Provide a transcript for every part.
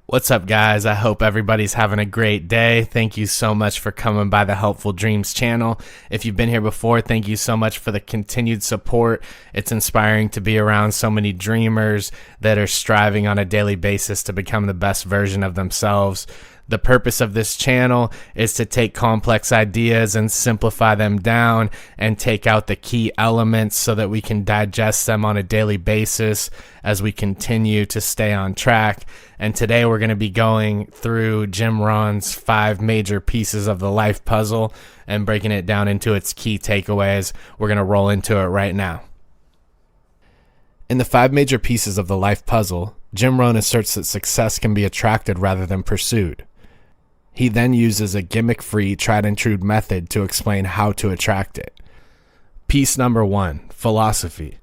What's up, guys? I hope everybody's having a great day. Thank you so much for coming by the Helpful Dreams channel. If you've been here before, thank you so much for the continued support. It's inspiring to be around so many dreamers that are striving on a daily basis to become the best version of themselves. The purpose of this channel is to take complex ideas and simplify them down and take out the key elements so that we can digest them on a daily basis as we continue to stay on track. And today we're going to be going through Jim Rohn's 5 major pieces of the life puzzle and breaking it down into its key takeaways. We're going to roll into it right now. In the 5 major pieces of the life puzzle, Jim Rohn asserts that success can be attracted rather than pursued. He then uses a gimmick-free, tried-and-true method to explain how to attract it. Piece number 1, philosophy.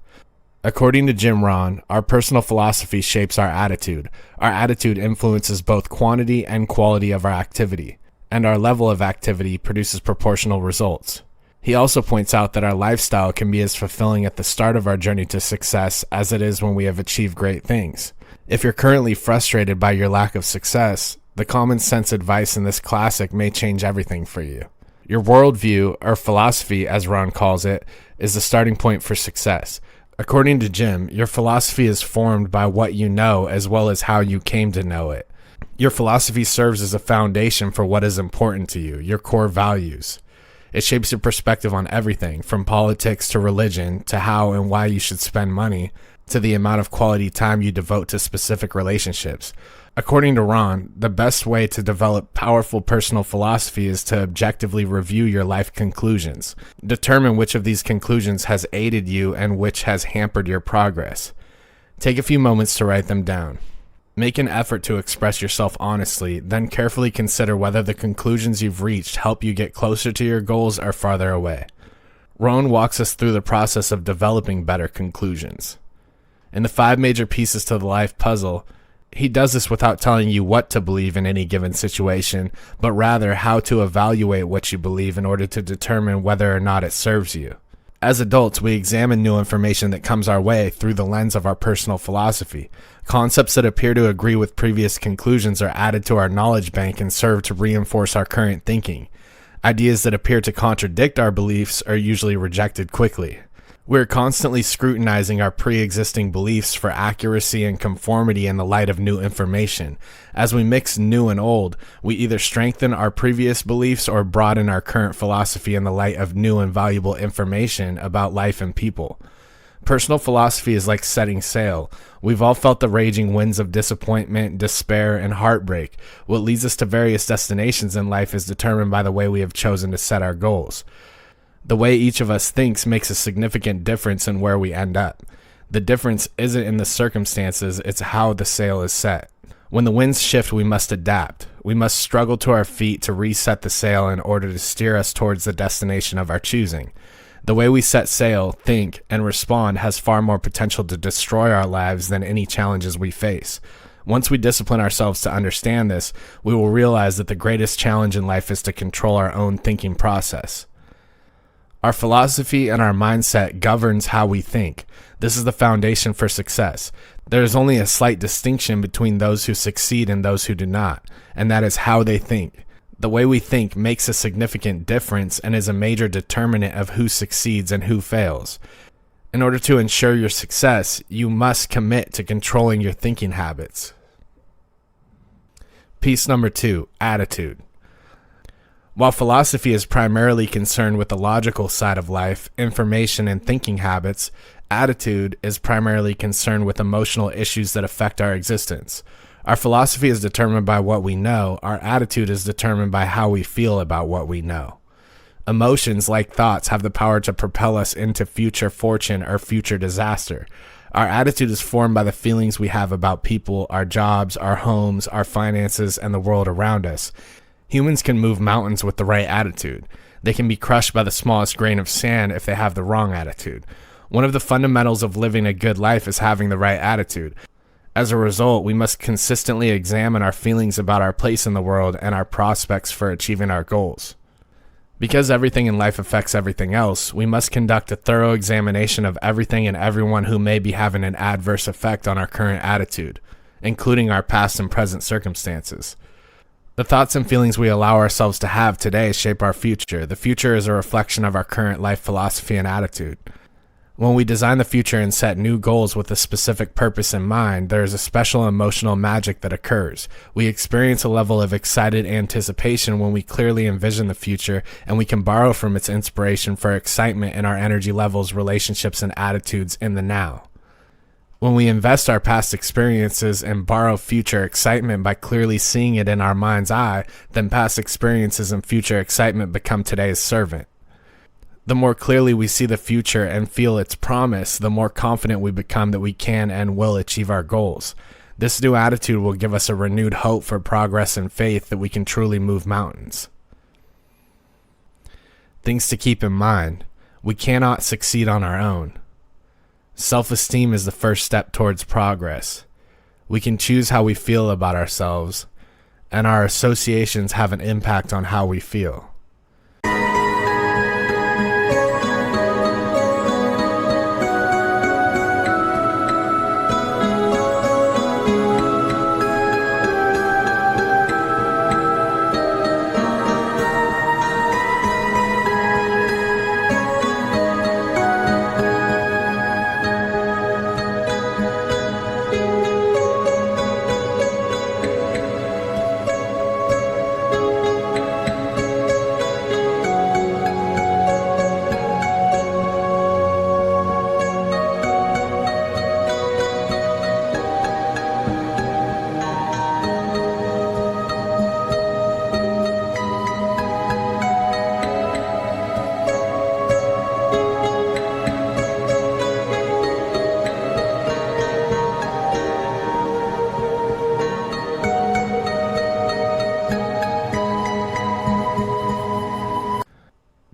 According to Jim Rohn, our personal philosophy shapes our attitude. Our attitude influences both quantity and quality of our activity, and our level of activity produces proportional results. He also points out that our lifestyle can be as fulfilling at the start of our journey to success as it is when we have achieved great things. If you're currently frustrated by your lack of success, the common sense advice in this classic may change everything for you. Your worldview, or philosophy as Rohn calls it, is the starting point for success. According to Jim, your philosophy is formed by what you know as well as how you came to know it. Your philosophy serves as a foundation for what is important to you, your core values. It shapes your perspective on everything, from politics to religion, to how and why you should spend money, to the amount of quality time you devote to specific relationships. According to Rohn, the best way to develop powerful personal philosophy is to objectively review your life conclusions. Determine which of these conclusions has aided you and which has hampered your progress. Take a few moments to write them down. Make an effort to express yourself honestly, then carefully consider whether the conclusions you've reached help you get closer to your goals or farther away. Rohn walks us through the process of developing better conclusions. In the 5 major pieces to the life puzzle, he does this without telling you what to believe in any given situation, but rather how to evaluate what you believe in order to determine whether or not it serves you. As adults, we examine new information that comes our way through the lens of our personal philosophy. Concepts that appear to agree with previous conclusions are added to our knowledge bank and serve to reinforce our current thinking. Ideas that appear to contradict our beliefs are usually rejected quickly. We're constantly scrutinizing our pre-existing beliefs for accuracy and conformity in the light of new information. As we mix new and old, we either strengthen our previous beliefs or broaden our current philosophy in the light of new and valuable information about life and people. Personal philosophy is like setting sail. We've all felt the raging winds of disappointment, despair, and heartbreak. What leads us to various destinations in life is determined by the way we have chosen to set our goals. The way each of us thinks makes a significant difference in where we end up. The difference isn't in the circumstances, it's how the sail is set. When the winds shift, we must adapt. We must struggle to our feet to reset the sail in order to steer us towards the destination of our choosing. The way we set sail, think, and respond has far more potential to destroy our lives than any challenges we face. Once we discipline ourselves to understand this, we will realize that the greatest challenge in life is to control our own thinking process. Our philosophy and our mindset governs how we think. This is the foundation for success. There is only a slight distinction between those who succeed and those who do not, and that is how they think. The way we think makes a significant difference and is a major determinant of who succeeds and who fails. In order to ensure your success, you must commit to controlling your thinking habits. Piece number 2, attitude. While philosophy is primarily concerned with the logical side of life, information, and thinking habits, attitude is primarily concerned with emotional issues that affect our existence. Our philosophy is determined by what we know. Our attitude is determined by how we feel about what we know. Emotions, like thoughts, have the power to propel us into future fortune or future disaster. Our attitude is formed by the feelings we have about people, our jobs, our homes, our finances, and the world around us. Humans can move mountains with the right attitude. They can be crushed by the smallest grain of sand if they have the wrong attitude. One of the fundamentals of living a good life is having the right attitude. As a result, we must consistently examine our feelings about our place in the world and our prospects for achieving our goals. Because everything in life affects everything else, we must conduct a thorough examination of everything and everyone who may be having an adverse effect on our current attitude. including our past and present circumstances. The thoughts and feelings we allow ourselves to have today shape our future. The future is a reflection of our current life philosophy and attitude. When we design the future and set new goals with a specific purpose in mind, there is a special emotional magic that occurs. We experience a level of excited anticipation when we clearly envision the future, and we can borrow from its inspiration for excitement in our energy levels, relationships, and attitudes in the now. When we invest our past experiences and borrow future excitement by clearly seeing it in our mind's eye, then past experiences and future excitement become today's servant. The more clearly we see the future and feel its promise, the more confident we become that we can and will achieve our goals. This new attitude will give us a renewed hope for progress and faith that we can truly move mountains. Things to keep in mind: we cannot succeed on our own. Self-esteem is the first step towards progress. We can choose how we feel about ourselves, and our associations have an impact on how we feel.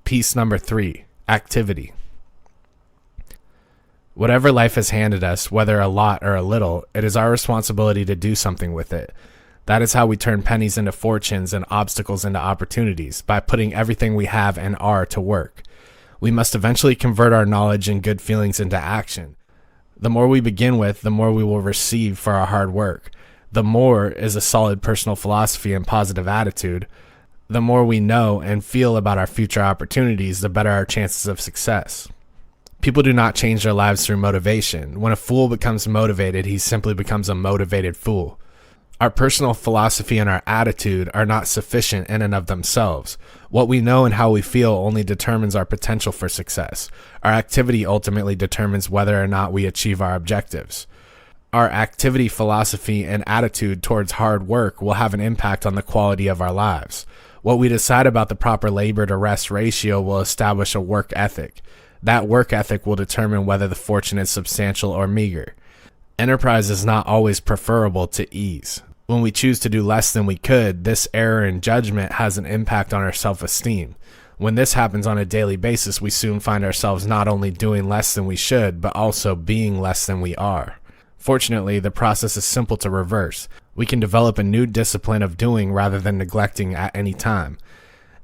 Piece number 3, activity. Whatever life has handed us, whether a lot or a little, it is our responsibility to do something with it. That is how we turn pennies into fortunes and obstacles into opportunities, by putting everything we have and are to work. We must eventually convert our knowledge and good feelings into action. The more we begin with, the more we will receive for our hard work. The more is a solid personal philosophy and positive attitude. The more we know and feel about our future opportunities, the better our chances of success. People do not change their lives through motivation. When a fool becomes motivated, he simply becomes a motivated fool. Our personal philosophy and our attitude are not sufficient in and of themselves. What we know and how we feel only determines our potential for success. Our activity ultimately determines whether or not we achieve our objectives. Our activity, philosophy, and attitude towards hard work will have an impact on the quality of our lives. What we decide about the proper labor to rest ratio will establish a work ethic. That work ethic will determine whether the fortune is substantial or meager. Enterprise is not always preferable to ease. When we choose to do less than we could, this error in judgment has an impact on our self-esteem. When this happens on a daily basis, we soon find ourselves not only doing less than we should, but also being less than we are. Fortunately, the process is simple to reverse. We can develop a new discipline of doing rather than neglecting at any time.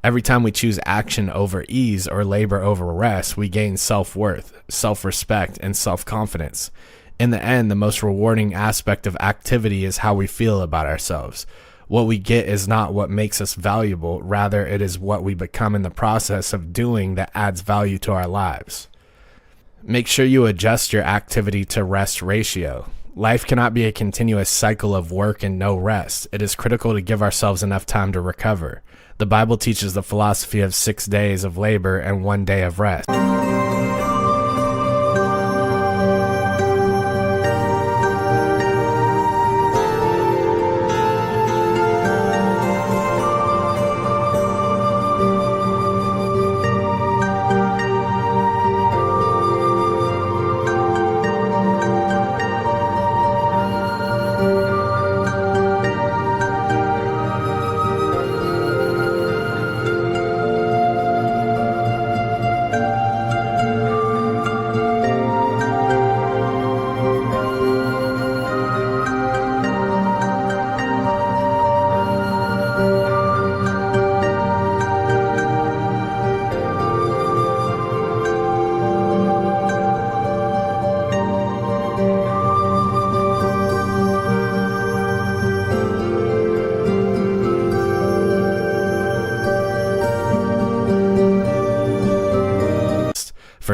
Every time we choose action over ease or labor over rest, we gain self-worth, self-respect, and self-confidence. In the end, the most rewarding aspect of activity is how we feel about ourselves. What we get is not what makes us valuable, rather it is what we become in the process of doing that adds value to our lives. Make sure you adjust your activity to rest ratio. Life cannot be a continuous cycle of work and no rest. It is critical to give ourselves enough time to recover. The Bible teaches the philosophy of 6 days of labor and 1 day of rest.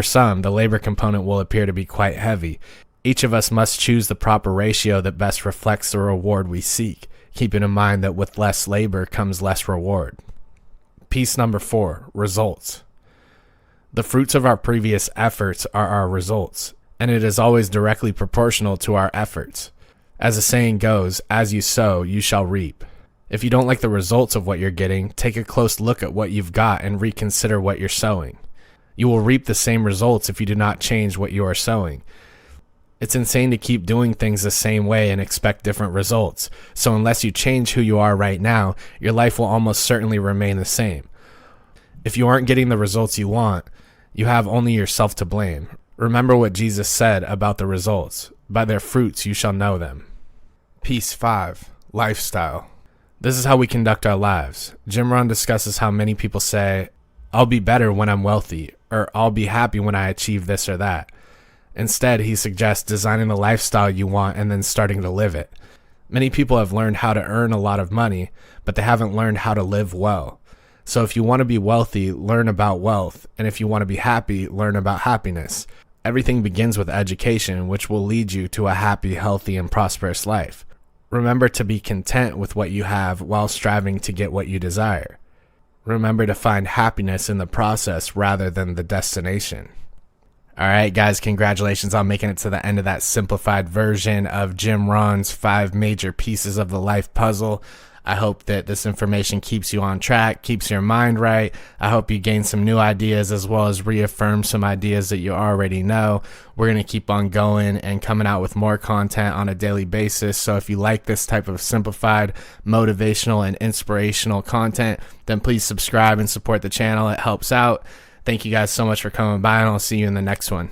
For some, the labor component will appear to be quite heavy. Each of us must choose the proper ratio that best reflects the reward we seek, keeping in mind that with less labor comes less reward. Piece number 4, results. The fruits of our previous efforts are our results, and it is always directly proportional to our efforts. As the saying goes, as you sow, you shall reap. If you don't like the results of what you're getting, take a close look at what you've got and reconsider what you're sowing. You will reap the same results if you do not change what you are sowing. It's insane to keep doing things the same way and expect different results. So unless you change who you are right now, your life will almost certainly remain the same. If you aren't getting the results you want, you have only yourself to blame. Remember what Jesus said about the results. By their fruits you shall know them. Piece 5, lifestyle. This is how we conduct our lives. Jim Rohn discusses how many people say, I'll be better when I'm wealthy, or I'll be happy when I achieve this or that. Instead, he suggests designing the lifestyle you want and then starting to live it. Many people have learned how to earn a lot of money, but they haven't learned how to live well. So if you want to be wealthy, learn about wealth, and if you want to be happy, learn about happiness. Everything begins with education, which will lead you to a happy, healthy, and prosperous life. Remember to be content with what you have while striving to get what you desire. Remember to find happiness in the process rather than the destination. All right, guys, congratulations on making it to the end of that simplified version of Jim Rohn's 5 major pieces of the life puzzle. I hope that this information keeps you on track, keeps your mind right. I hope you gain some new ideas as well as reaffirm some ideas that you already know. We're going to keep on going and coming out with more content on a daily basis. So if you like this type of simplified, motivational, and inspirational content, then please subscribe and support the channel. It helps out. Thank you guys so much for coming by, and I'll see you in the next one.